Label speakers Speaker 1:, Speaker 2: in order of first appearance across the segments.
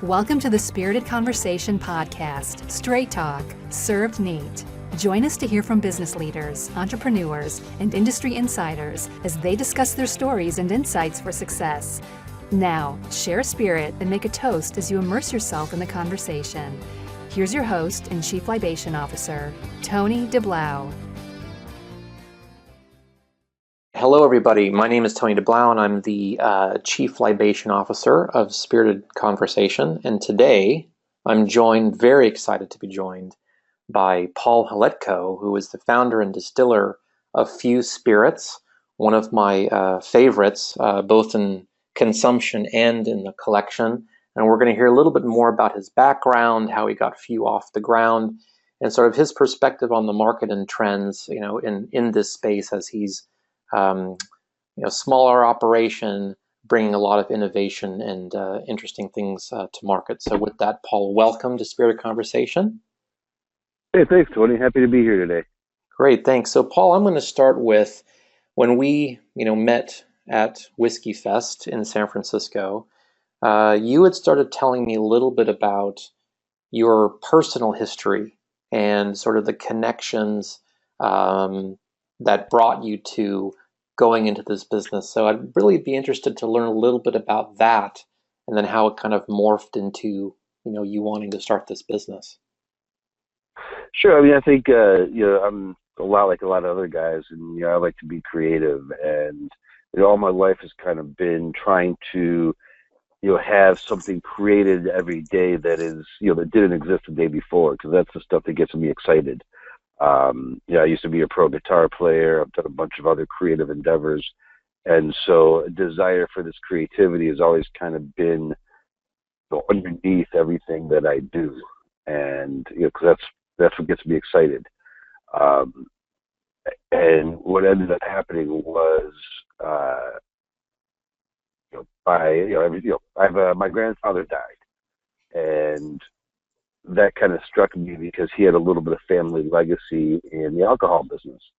Speaker 1: Welcome to the Spirited Conversation podcast, Straight Talk, served neat. Join us to hear from business leaders, entrepreneurs, and industry insiders as they discuss their stories and insights for success. Now, share a spirit and make a toast as you immerse yourself in the conversation. Here's your host and Chief Libation Officer, Tony Deblauwe.
Speaker 2: Hello, everybody. My name is Tony Deblauwe, and I'm the Chief Libation Officer of Spirited Conversation. And today, I'm very excited to be joined by Paul Hletko, who is the founder and distiller of Few Spirits, one of my favorites, both in consumption and in the collection. And we're going to hear a little bit more about his background, how he got Few off the ground, and sort of his perspective on the market and trends, in this space as he's smaller operation, bringing a lot of innovation and interesting things to market. So with that, Paul, welcome to Spirited Conversation.
Speaker 3: Hey, thanks, Tony. Happy to be here today.
Speaker 2: Great, thanks. So Paul, I'm going to start with when we, met at Whiskey Fest in San Francisco, you had started telling me a little bit about your personal history and sort of the connections that brought you to going into this business. So I'd really be interested to learn a little bit about that and then how it kind of morphed into, you wanting to start this business.
Speaker 3: Sure. I mean, I think, I'm a lot like a lot of other guys, and, I like to be creative, and, all my life has kind of been trying to, have something created every day that is, that didn't exist the day before, because that's the stuff that gets me excited. I used to be a pro guitar player. I've done a bunch of other creative endeavors. And so a desire for this creativity has always kind of been underneath everything that I do. And, because that's what gets me excited. And what ended up happening was, my grandfather died. And that kind of struck me because he had a little bit of family legacy in the alcohol business.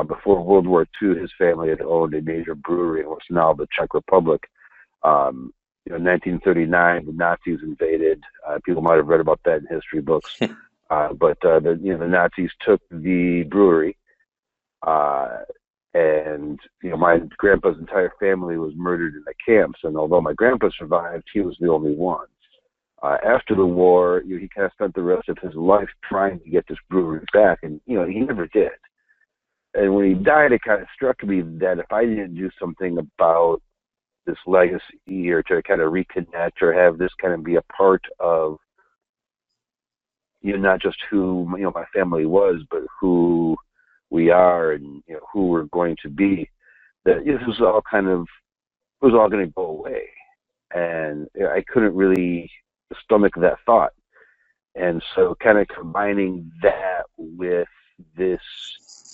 Speaker 3: Before World War II, his family had owned a major brewery in what's now the Czech Republic. In 1939, the Nazis invaded. People might have read about that in history books. But the Nazis took the brewery, and my grandpa's entire family was murdered in the camps. And although my grandpa survived, he was the only one. After the war, he kind of spent the rest of his life trying to get this brewery back, and he never did. And when he died, it kind of struck me that if I didn't do something about this legacy, or to kind of reconnect, or have this kind of be a part of, not just who my family was, but who we are, and who we're going to be, that this was all going to go away, and I couldn't really stomach that thought. And so kind of combining that with this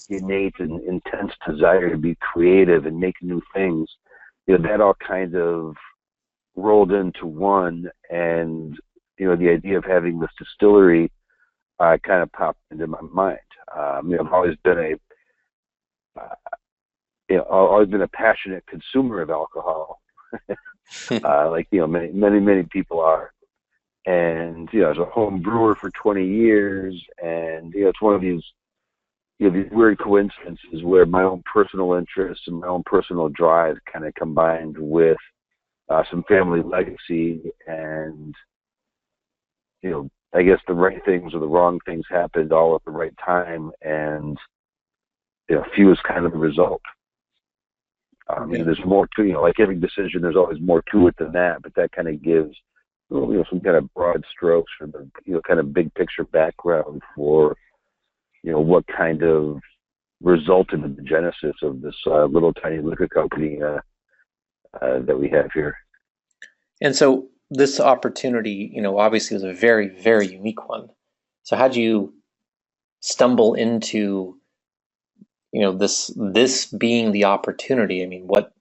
Speaker 3: innate and intense desire to be creative and make new things, that all kind of rolled into one. And the idea of having this distillery kind of popped into my mind. I've always been a passionate consumer of alcohol, like many people are. And as a home brewer for 20 years, and it's one of these these weird coincidences where my own personal interests and my own personal drive kind of combined with some family legacy, and I guess the right things or the wrong things happened all at the right time, and Few is kind of the result. There's more to like every decision. There's always more to it than that, but that kind of gives some kind of broad strokes for the kind of big picture background for what kind of resulted in the genesis of this little tiny liquor company that we have here.
Speaker 2: And so this opportunity, obviously was a very, very unique one. So how'd you stumble into, this being the opportunity? I mean, what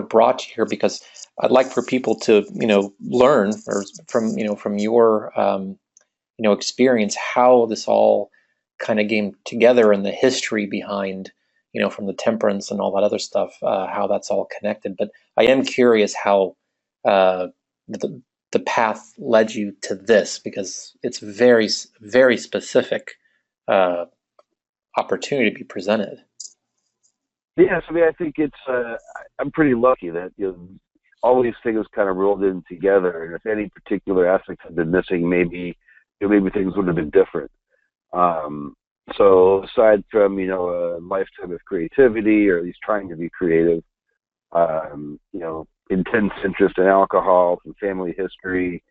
Speaker 2: brought you here? Because I'd like for people to, learn from your, experience, how this all kind of came together and the history behind, from the temperance and all that other stuff, how that's all connected. But I am curious how the path led you to this, because it's very, very specific opportunity to be presented.
Speaker 3: Yes, I mean, I think I'm pretty lucky that all these things kind of rolled in together, and if any particular aspects had been missing, maybe things would have been different. So aside from a lifetime of creativity, or at least trying to be creative, intense interest in alcohol, some family history,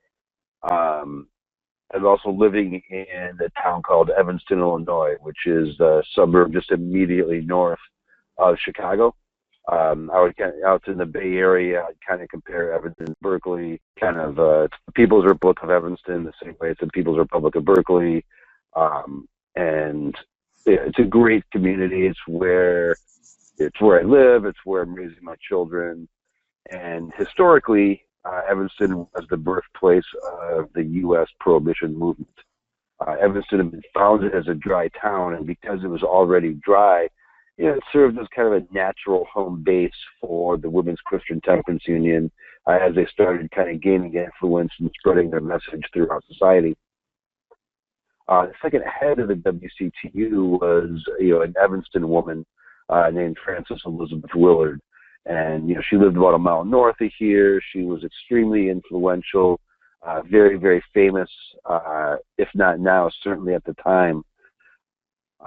Speaker 3: and also living in a town called Evanston, Illinois, which is a suburb just immediately north of Chicago. Out in the Bay Area, I'd kind of compare Evanston to Berkeley, kind of the People's Republic of Evanston, the same way it's the People's Republic of Berkeley. And it's a great community. It's where I live. It's where I'm raising my children. And historically, Evanston was the birthplace of the U.S. Prohibition movement. Evanston had been founded as a dry town, and because it was already dry, it served as kind of a natural home base for the Women's Christian Temperance Union as they started kind of gaining influence and spreading their message throughout society. The second head of the WCTU was, an Evanston woman named Frances Elizabeth Willard. And, she lived about a mile north of here. She was extremely influential, very, very famous, if not now, certainly at the time.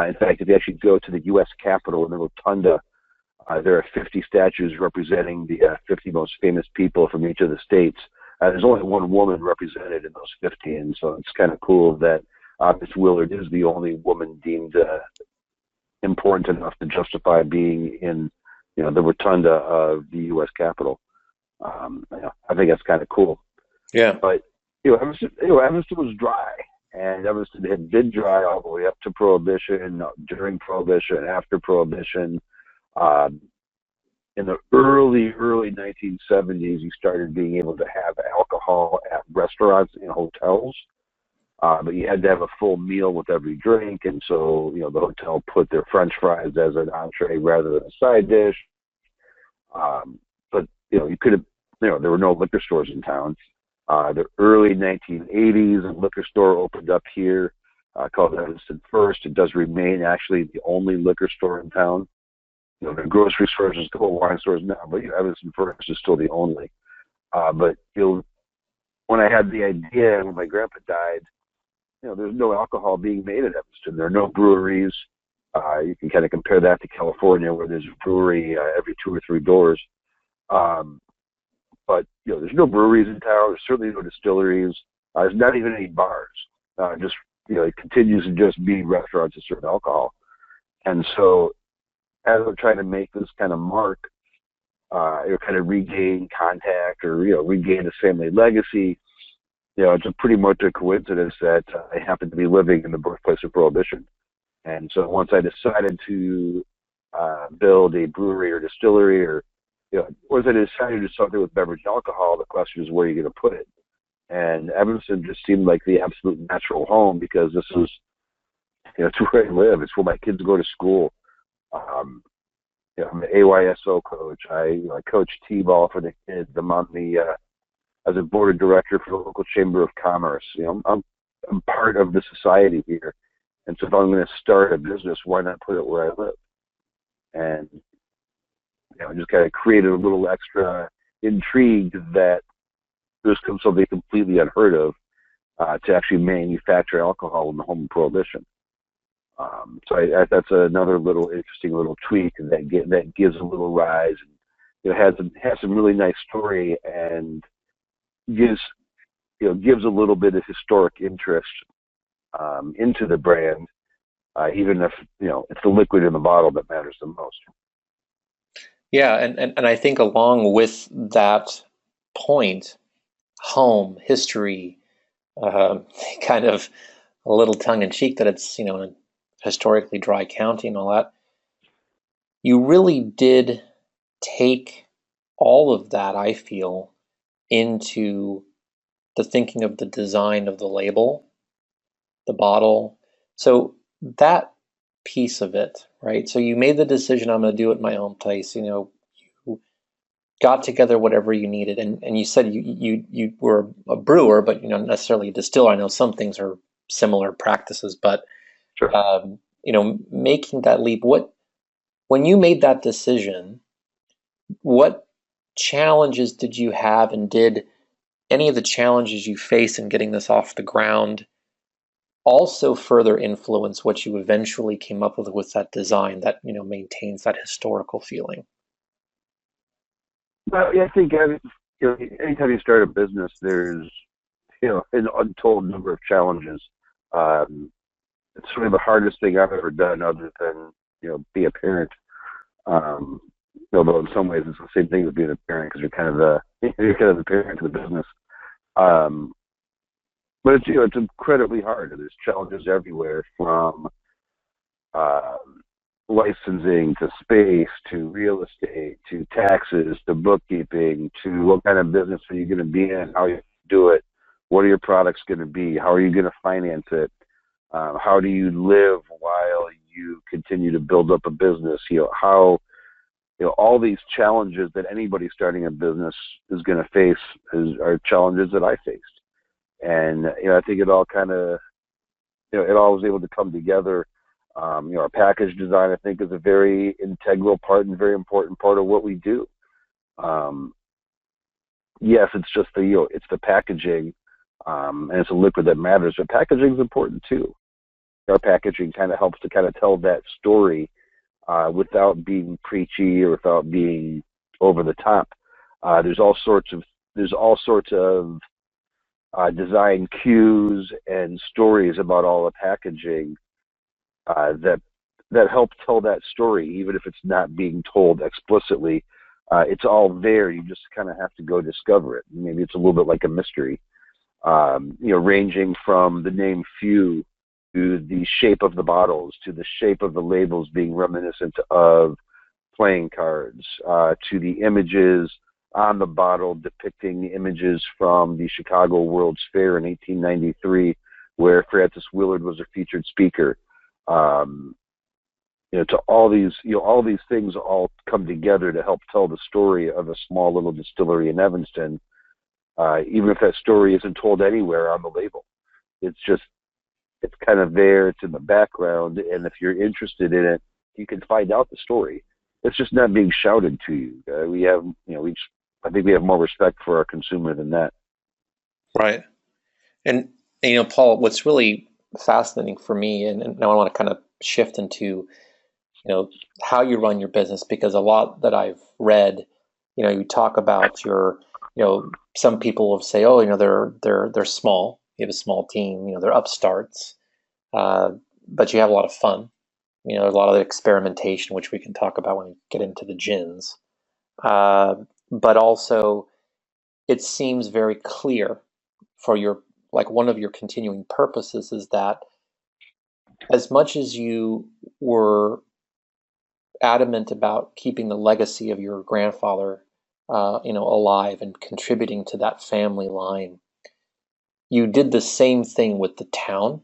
Speaker 3: In fact, if you actually go to the U.S. Capitol in the Rotunda, there are 50 statues representing the 50 most famous people from each of the states. There's only one woman represented in those 50, and so it's kind of cool that Miss Willard is the only woman deemed important enough to justify being in the rotunda of the U.S. Capitol. I think that's kind of cool.
Speaker 2: Yeah.
Speaker 3: But Evanston was dry, and Evanston had been dry all the way up to Prohibition, during Prohibition, after Prohibition. In the early 1970s, you started being able to have alcohol at restaurants and hotels. But you had to have a full meal with every drink, and so the hotel put their French fries as an entree rather than a side dish. But you could have, there were no liquor stores in town. The early 1980s, a liquor store opened up here called Evanston First. It does remain actually the only liquor store in town. The grocery stores, there's a couple of wine stores now, but Evanston First is still the only. But when I had the idea, when my grandpa died, there's no alcohol being made at Evanston. There are no breweries. You can kind of compare that to California, where there's a brewery every 2 or 3 doors. But there's no breweries in town. There's certainly no distilleries. There's not even any bars. It continues to just be restaurants that serve alcohol. And so, as I'm trying to make this kind of mark, kind of regain contact or regain a family legacy, it's pretty much a coincidence that I happen to be living in the birthplace of Prohibition. And so once I decided to build a brewery or distillery, or once I decided to do something with beverage alcohol, the question is, where are you going to put it? And Evanston just seemed like the absolute natural home, because this is, it's where I live. It's where my kids go to school. I'm an AYSO coach. I coach T-ball for the kids. I'm on the as a board of director for the local chamber of commerce. I'm part of the society here, and so if I'm going to start a business, why not put it where I live? And I just kind of created a little extra intrigue that there's something completely unheard of to actually manufacture alcohol in the home of Prohibition. So that's another little interesting little tweak that gives a little rise, and has some really nice story, and gives a little bit of historic interest into the brand, even if it's the liquid in the bottle that matters the most.
Speaker 2: Yeah, and I think along with that point, home, history, kind of a little tongue-in-cheek that it's in a historically dry county and all that, you really did take all of that, I feel, into the thinking of the design of the label, the bottle. So that piece of it, right? So you made the decision, I'm going to do it in my own place. You got together whatever you needed, and you said you were a brewer, but not necessarily a distiller. I know some things are similar practices, but
Speaker 3: Sure.
Speaker 2: making that leap, when you made that decision, what challenges did you have, and did any of the challenges you faced in getting this off the ground also further influence what you eventually came up with that design that maintains that historical feeling?
Speaker 3: Well, yeah, I think anytime you start a business, there's an untold number of challenges. Um, it's sort of the hardest thing I've ever done, other than be a parent. Um, Although in some ways it's the same thing as being a parent, because you're kind of the parent to the business. Um, but it's incredibly hard. There's challenges everywhere, from uh, licensing to space to real estate to taxes to bookkeeping to what kind of business are you going to be in, how you do it, what are your products going to be, how are you going to finance it, how do you live while you continue to build up a business, how all these challenges that anybody starting a business is going to face are challenges that I faced. And I think it all kind of it all was able to come together. Our package design, I think, is a very integral part and very important part of what we do. Yes, it's just it's the packaging, and it's a liquid that matters, but packaging is important too. Our packaging kind of helps to kind of tell that story without being preachy or without being over the top. There's all sorts of design cues and stories about all the packaging that help tell that story, even if it's not being told explicitly. It's all there. You just kind of have to go discover it. Maybe it's a little bit like a mystery, ranging from the name Few to the shape of the bottles, to the shape of the labels being reminiscent of playing cards, to the images on the bottle depicting the images from the Chicago World's Fair in 1893, where Francis Willard was a featured speaker. To all these things all come together to help tell the story of a small little distillery in Evanston, even if that story isn't told anywhere on the label. It's kind of there, it's in the background, and if you're interested in it, you can find out the story. It's just not being shouted to you. I think we have more respect for our consumer than that.
Speaker 2: Right. And Paul, what's really fascinating for me, and now I want to kind of shift into how you run your business, because a lot that I've read, you talk about your, some people will say, oh, they're small. You have a small team. They're upstarts, but you have a lot of fun. There's a lot of experimentation, which we can talk about when we get into the gins. But also, it seems very clear for your, like, one of your continuing purposes is that as much as you were adamant about keeping the legacy of your grandfather, alive and contributing to that family line, you did the same thing with the town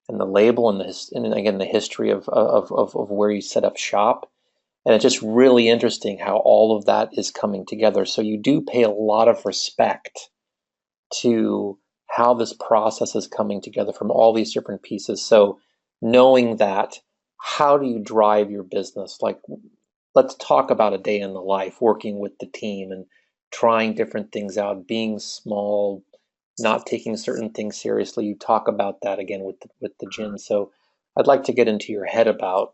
Speaker 2: and the label and again the history of where you set up shop. And it's just really interesting how all of that is coming together. So you do pay a lot of respect to how this process is coming together from all these different pieces. So knowing that, how do you drive your business? Like, let's talk about a day in the life working with the team and trying different things out, being small, not taking certain things seriously. You talk about that again with the gin. So I'd like to get into your head about,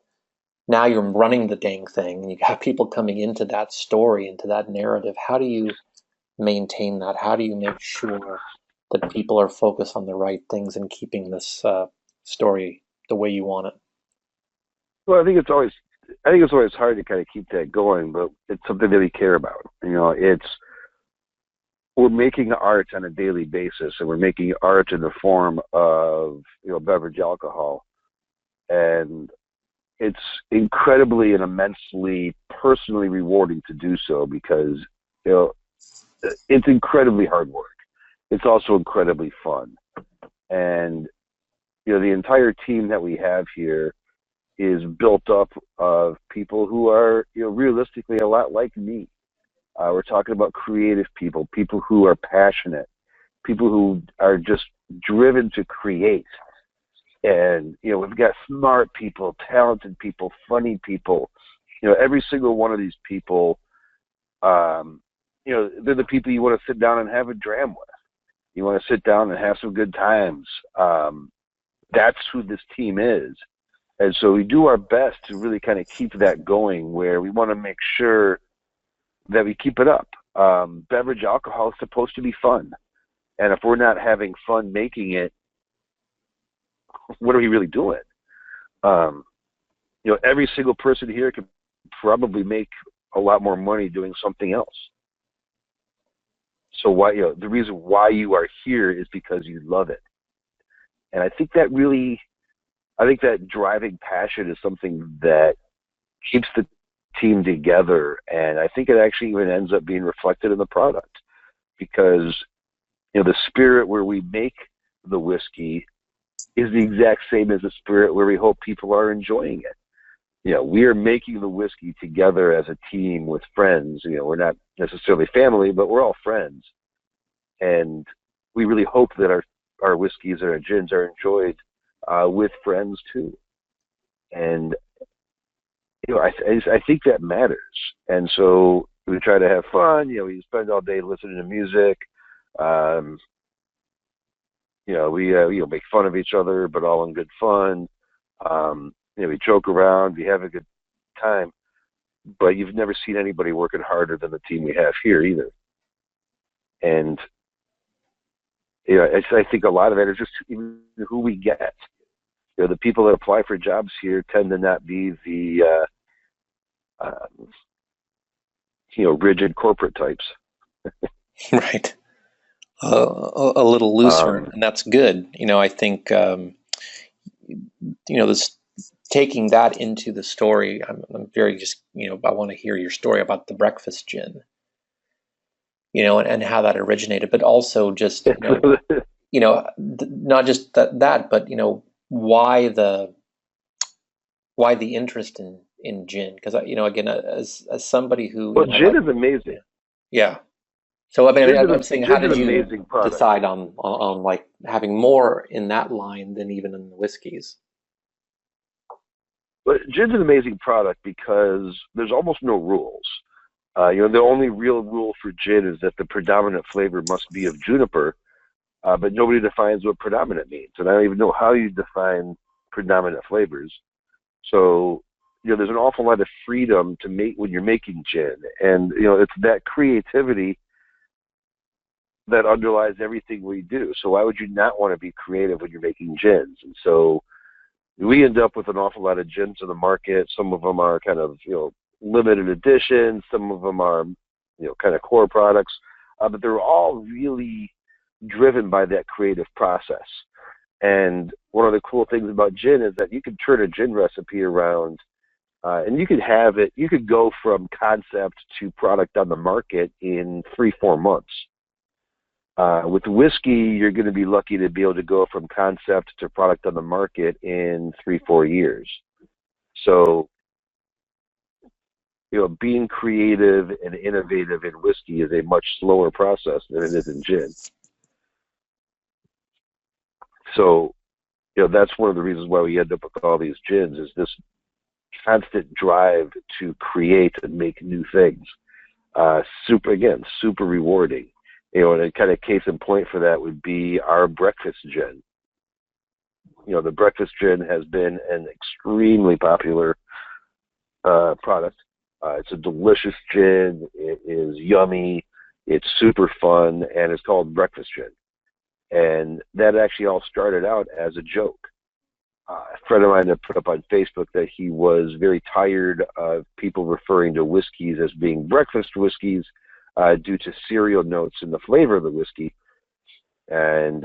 Speaker 2: now you're running the dang thing and you got people coming into that story, into that narrative. How do you maintain that? How do you make sure that people are focused on the right things and keeping this story the way you want it?
Speaker 3: Well, I think it's always hard to kind of keep that going, but it's something that we care about. We're making art on a daily basis, and we're making art in the form of beverage alcohol, and it's incredibly and immensely personally rewarding to do so, because you know it's incredibly hard work. It's also incredibly fun, and the entire team that we have here is built up of people who are realistically a lot like me. We're talking about creative people, people who are passionate, people who are just driven to create. And, we've got smart people, talented people, funny people. Every single one of these people, they're the people you want to sit down and have a dram with. You want to sit down and have some good times. That's who this team is. And so we do our best to really kind of keep that going, where we want to make sure that we keep it up. Beverage alcohol is supposed to be fun. And if we're not having fun making it, what are we really doing? Every single person here could probably make a lot more money doing something else. So why, the reason why you are here is because you love it. And I think that driving passion is something that keeps the team together. And I think it actually even ends up being reflected in the product, because, the spirit where we make the whiskey is the exact same as the spirit where we hope people are enjoying it. We are making the whiskey together as a team with friends. We're not necessarily family, but we're all friends. And we really hope that our whiskeys and our gins are enjoyed with friends too. And, I think that matters. And so we try to have fun. We spend all day listening to music. We make fun of each other, but all in good fun. We joke around, we have a good time, but you've never seen anybody working harder than the team we have here either. And I think a lot of it is just even who we get. The people that apply for jobs here tend to not be the rigid corporate types.
Speaker 2: Right. A little looser, and that's good. I think this taking that into the story. I'm very just I want to hear your story about the breakfast gin. And how that originated, but also just not just that, but why the interest in gin? Because again, as somebody who
Speaker 3: gin is amazing.
Speaker 2: Yeah. So I'm saying, how did you decide on like having more in that line than even in the whiskeys?
Speaker 3: But gin's an amazing product because there's almost no rules. The only real rule for gin is that the predominant flavor must be of juniper, but nobody defines what predominant means. And I don't even know how you define predominant flavors. So, there's an awful lot of freedom to make when you're making gin. And, it's that creativity that underlies everything we do. So why would you not want to be creative when you're making gins? And so we end up with an awful lot of gins in the market. Some of them are kind of, limited editions. Some of them are, kind of core products. But they're all really driven by that creative process. And one of the cool things about gin is that you can turn a gin recipe around and you could go from concept to product on the market in 3-4 months. With whiskey, you're going to be lucky to be able to go from concept to product on the market in 3-4 years. So, being creative and innovative in whiskey is a much slower process than it is in gin. So, that's one of the reasons why we end up with all these gins, is this constant drive to create and make new things. Super rewarding. And a kind of case in point for that would be our breakfast gin. The breakfast gin has been an extremely popular product. It's a delicious gin. It is yummy. It's super fun, and it's called breakfast gin. And that actually all started out as a joke. A friend of mine had put up on Facebook that he was very tired of people referring to whiskeys as being breakfast whiskeys due to cereal notes in the flavor of the whiskey. And,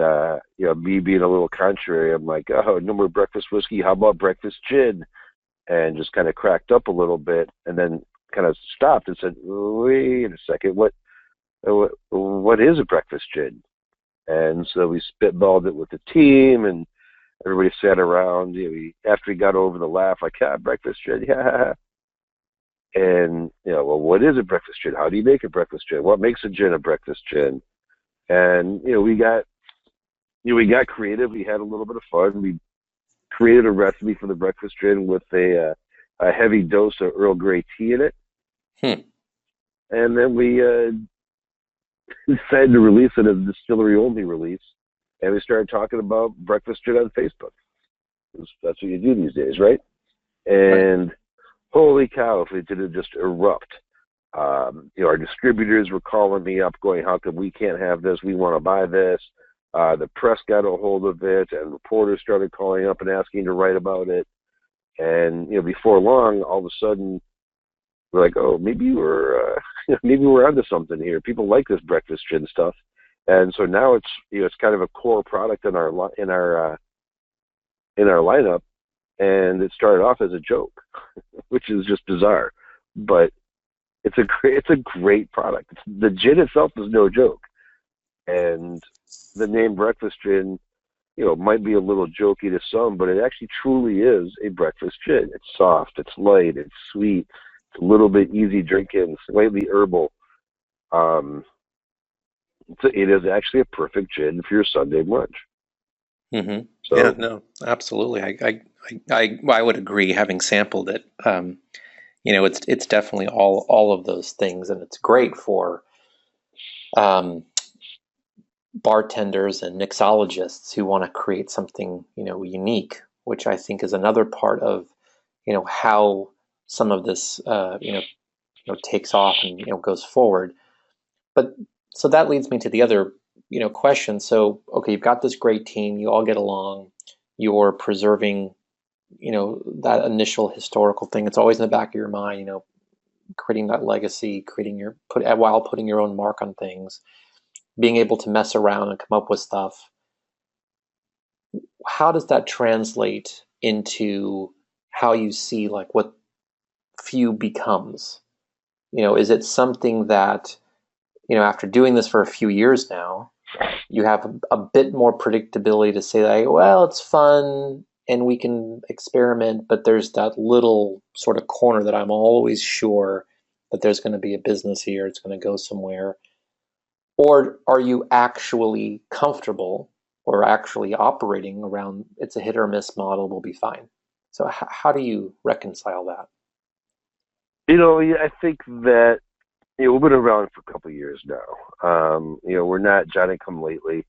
Speaker 3: me being a little contrary, I'm like, oh, no more breakfast whiskey. How about breakfast gin? And just kind of cracked up a little bit, and then kind of stopped and said, wait a second, what is a breakfast gin? And so we spitballed it with the team, and everybody sat around. After we got over the laugh, like, breakfast gin, yeah. And, well, what is a breakfast gin? How do you make a breakfast gin? What makes a gin a breakfast gin? And, we got creative. We had a little bit of fun. We created a recipe for the breakfast gin with a heavy dose of Earl Grey tea in it. And then we decided to release it as a distillery-only release. And we started talking about breakfast gin on Facebook. That's what you do these days, right? And holy cow, if it didn't just erupt. Our distributors were calling me up going, how come we can't have this? We want to buy this. The press got a hold of it, and reporters started calling up and asking to write about it. And, before long, all of a sudden, we're like, oh, maybe we're onto something here. People like this breakfast gin stuff. And so now it's, it's kind of a core product in our lineup. And it started off as a joke, which is just bizarre, but it's a great product. The gin itself is no joke, and the name breakfast gin, might be a little jokey to some, but it actually truly is a breakfast gin. It's soft, it's light, it's sweet, it's a little bit easy drinking, slightly herbal. It is actually a perfect gin for your Sunday lunch.
Speaker 2: Mm-hmm.
Speaker 3: So,
Speaker 2: yeah, no, absolutely. I would agree, having sampled it. It's definitely all of those things, and it's great for bartenders and mixologists who want to create something unique, which I think is another part of how some of this takes off and goes forward. But so that leads me to the other question. So okay, you've got this great team, you all get along, you're preserving that initial historical thing. It's always in the back of your mind, creating that legacy, while putting your own mark on things, being able to mess around and come up with stuff. How does that translate into how you see like what Few becomes? Is it something that after doing this for a few years now, you have a bit more predictability to say like, well, it's fun and we can experiment, but there's that little sort of corner that I'm always sure that there's going to be a business here, it's going to go somewhere? Or are you actually comfortable or actually operating around it's a hit or miss model, we'll be fine? So how do you reconcile that?
Speaker 3: I think that we've been around for a couple of years now. We're not Johnny come lately.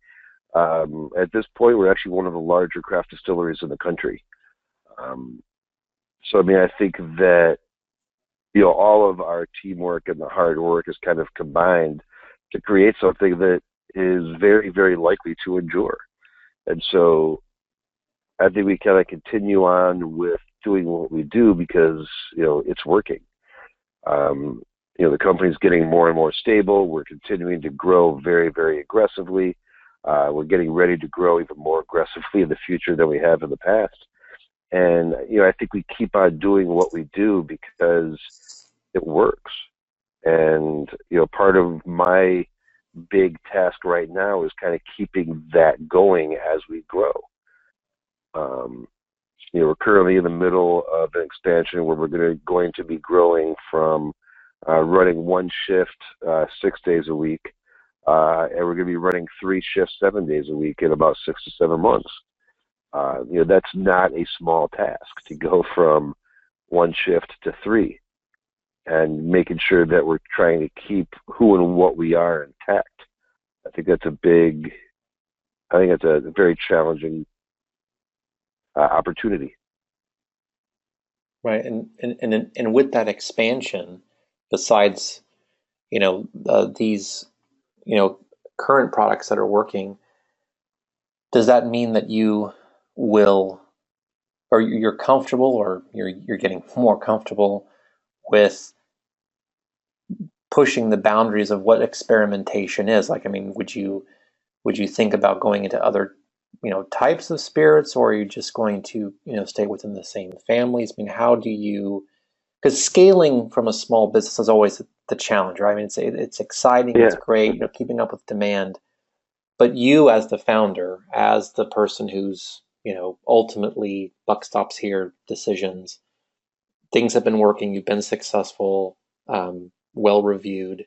Speaker 3: At this point, we're actually one of the larger craft distilleries in the country. So I think that all of our teamwork and the hard work is kind of combined to create something that is very, very likely to endure. And so I think we kind of continue on with doing what we do because it's working. The company's getting more and more stable. We're continuing to grow very, very aggressively. We're getting ready to grow even more aggressively in the future than we have in the past. And, I think we keep on doing what we do because it works. And, part of my big task right now is kind of keeping that going as we grow. We're currently in the middle of an expansion where we're going to be growing from running one shift 6 days a week, and we're going to be running 3 shifts 7 days a week in about 6 to 7 months. That's not a small task to go from one shift to 3, and making sure that we're trying to keep who and what we are intact. I think that's a very challenging opportunity.
Speaker 2: Right, and with that expansion, besides these current products that are working, does that mean that you will, or you're comfortable, or you're getting more comfortable with pushing the boundaries of what experimentation is? Like, would you think about going into other types of spirits, or are you just going to stay within the same families? How do you, because scaling from a small business is always the challenge, right? It's exciting, It's great, keeping up with demand, but you as the founder, as the person who's ultimately buck stops here decisions, things have been working, you've been successful, well reviewed,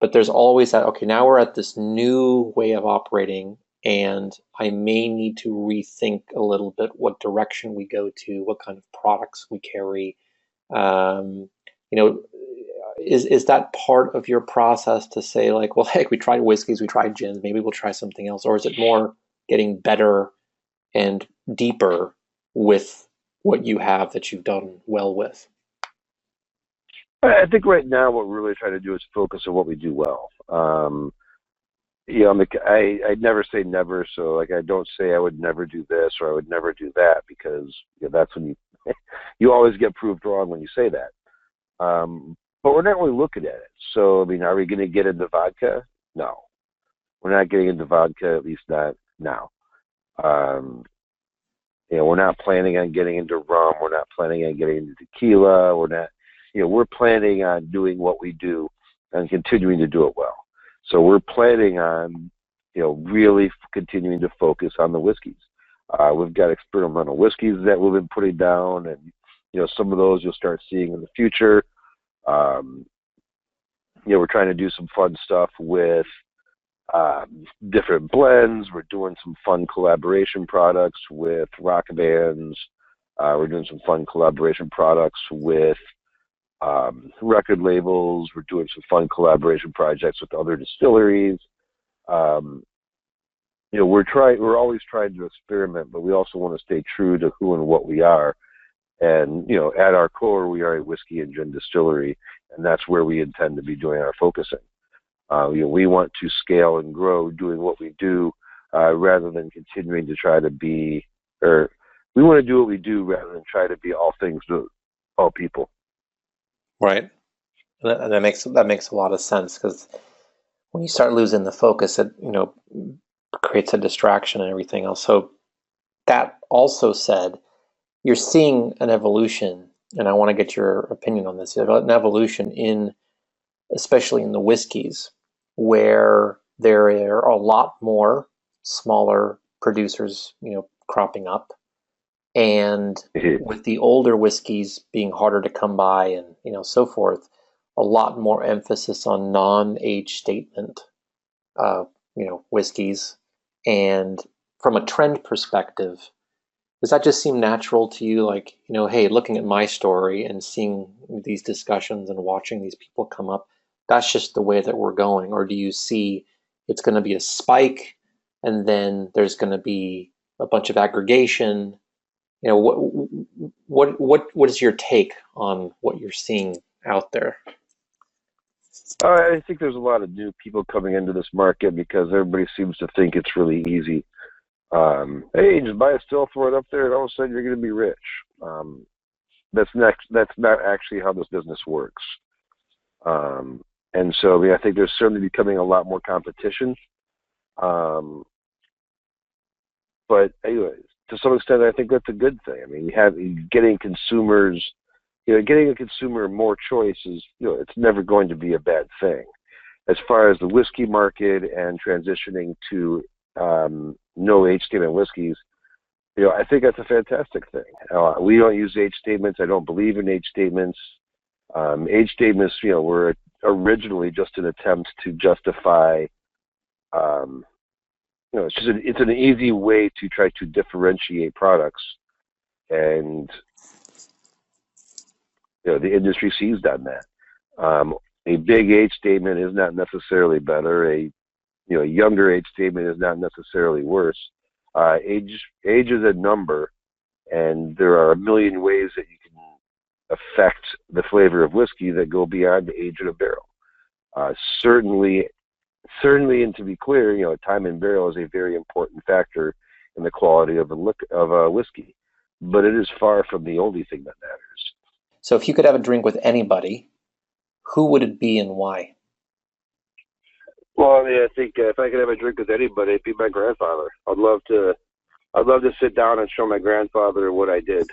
Speaker 2: but there's always that, okay, now we're at this new way of operating, and I may need to rethink a little bit what direction we go to, what kind of products we carry. You know, is that part of your process to say like, well, heck, we tried whiskeys, we tried gins, maybe we'll try something else, or is it more getting better and deeper with what you have that you've done well with?
Speaker 3: I think right now what we're really trying to do is focus on what we do well. I'd never say never, so like I don't say I would never do this or I would never do that, because that's when you you always get proved wrong when you say that. But we're not really looking at it. So I mean, are we going to get into vodka? No, we're not getting into vodka, at least not now. We're not planning on getting into rum. We're not planning on getting into tequila. We're not. We're planning on doing what we do and continuing to do it well. So we're planning on, really continuing to focus on the whiskeys. We've got experimental whiskeys that we've been putting down, and, some of those you'll start seeing in the future. We're trying to do some fun stuff with different blends. We're doing some fun collaboration products with rock bands. We're doing some fun collaboration products with record labels. We're doing some fun collaboration projects with other distilleries. We're always trying to experiment, but we also want to stay true to who and what we are. And, at our core, we are a whiskey and gin distillery, and that's where we intend to be doing our focusing. We want to scale and grow doing what we do, rather than continuing to try to be, or we want to do what we do rather than try to be all things to all people.
Speaker 2: Right. That makes a lot of sense, because when you start losing the focus, it creates a distraction and everything else. So that also said, you're seeing an evolution, and I want to get your opinion on this. An evolution especially in the whiskeys, where there are a lot more smaller producers, cropping up. And with the older whiskeys being harder to come by and, so forth, a lot more emphasis on non-age statement, whiskeys. And from a trend perspective, does that just seem natural to you? Like, hey, looking at my story and seeing these discussions and watching these people come up, that's just the way that we're going? Or do you see it's going to be a spike and then there's going to be a bunch of aggregation? What is your take on what you're seeing out there?
Speaker 3: I think there's a lot of new people coming into this market because everybody seems to think it's really easy. Hey, just buy a still, throw it up there, and all of a sudden you're going to be rich. That's not actually how this business works. And so I think there's certainly becoming a lot more competition. But anyways, to some extent, I think that's a good thing. I mean, getting a consumer more choice is, it's never going to be a bad thing. As far as the whiskey market and transitioning to no age statement whiskeys, I think that's a fantastic thing. We don't use age statements. I don't believe in age statements. Age statements, were originally just an attempt to justify. It's an easy way to try to differentiate products, and the industry seized on that. A big age statement is not necessarily better. A younger age statement is not necessarily worse. Age is a number, and there are a million ways that you can affect the flavor of whiskey that go beyond the age of a barrel. Certainly, and to be clear, time in barrel is a very important factor in the quality of a whiskey, but it is far from the only thing that matters.
Speaker 2: So if you could have a drink with anybody, who would it be and why?
Speaker 3: Well, I think if I could have a drink with anybody, it'd be my grandfather. I'd love to sit down and show my grandfather what I did.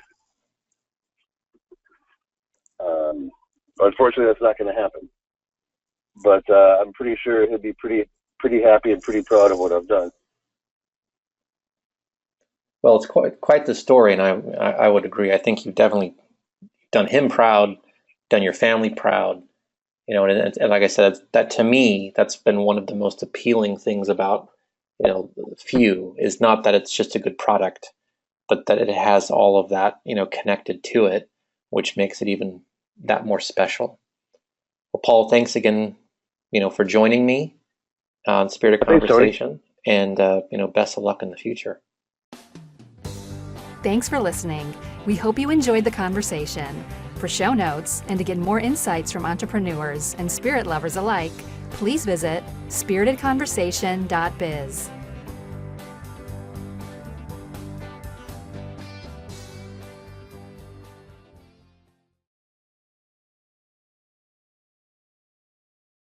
Speaker 3: Unfortunately, that's not going to happen. But I'm pretty sure he'd be pretty happy and pretty proud of what I've done.
Speaker 2: Well, it's quite the story, and I would agree. I think you've definitely done him proud, done your family proud. And like I said, that to me, that's been one of the most appealing things about, Few, is not that it's just a good product, but that it has all of that, connected to it, which makes it even that more special. Well, Paul, thanks again, for joining me on Spirit of Conversation, and, best of luck in the future.
Speaker 1: Thanks for listening. We hope you enjoyed the conversation. For show notes and to get more insights from entrepreneurs and spirit lovers alike, please visit spiritedconversation.biz.